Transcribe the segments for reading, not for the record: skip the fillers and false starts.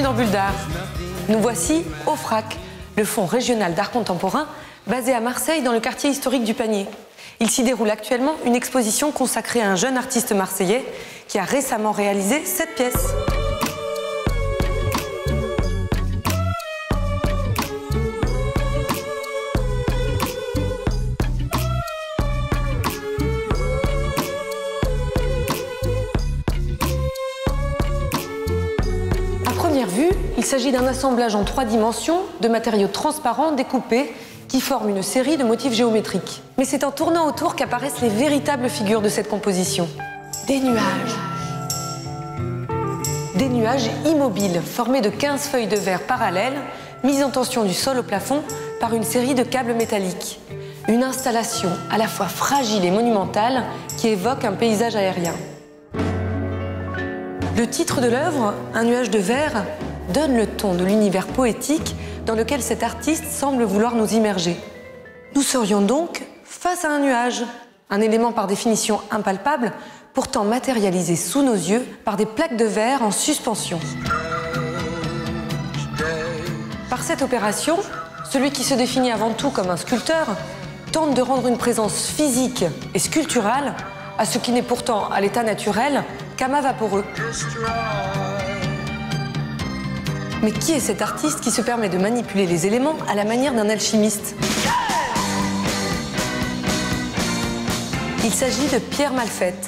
dans Bulle d'Art. Nous voici au FRAC, le Fonds régional d'art contemporain, basé à Marseille dans le quartier historique du Panier. Il s'y déroule actuellement une exposition consacrée à un jeune artiste marseillais qui a récemment réalisé cette pièce. À première vue, il s'agit d'un assemblage en 3 dimensions de matériaux transparents découpés qui forment une série de motifs géométriques. Mais c'est en tournant autour qu'apparaissent les véritables figures de cette composition. Des nuages. Des nuages immobiles formés de 15 feuilles de verre parallèles, mises en tension du sol au plafond par une série de câbles métalliques. Une installation à la fois fragile et monumentale qui évoque un paysage aérien. Le titre de l'œuvre, Un nuage de verre, donne le ton de l'univers poétique dans lequel cet artiste semble vouloir nous immerger. Nous serions donc face à un nuage, un élément par définition impalpable, pourtant matérialisé sous nos yeux par des plaques de verre en suspension. Par cette opération, celui qui se définit avant tout comme un sculpteur tente de rendre une présence physique et sculpturale à ce qui n'est pourtant à l'état naturel qu'amas vaporeux. Mais qui est cet artiste qui se permet de manipuler les éléments à la manière d'un alchimiste? Il s'agit de Pierre Malfette,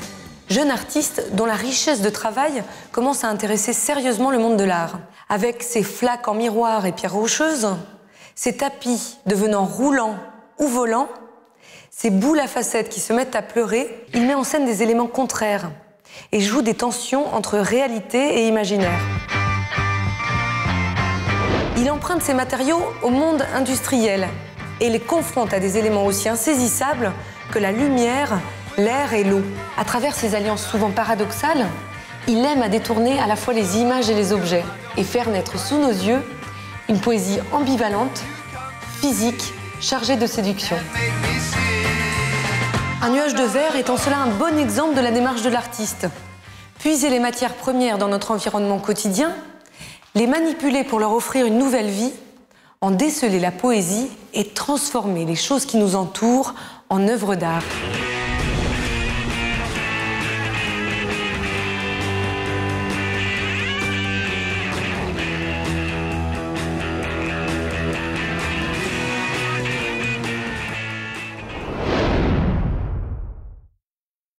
jeune artiste dont la richesse de travail commence à intéresser sérieusement le monde de l'art. Avec ses flaques en miroir et pierres rocheuses, ses tapis devenant roulants ou volants, ses boules à facettes qui se mettent à pleurer, il met en scène des éléments contraires et joue des tensions entre réalité et imaginaire. Il emprunte ces matériaux au monde industriel et les confronte à des éléments aussi insaisissables que la lumière, l'air et l'eau. À travers ces alliances souvent paradoxales, il aime à détourner à la fois les images et les objets et faire naître sous nos yeux une poésie ambivalente, physique, chargée de séduction. Un nuage de verre est en cela un bon exemple de la démarche de l'artiste. Puiser les matières premières dans notre environnement quotidien, les manipuler pour leur offrir une nouvelle vie, en déceler la poésie et transformer les choses qui nous entourent en œuvres d'art.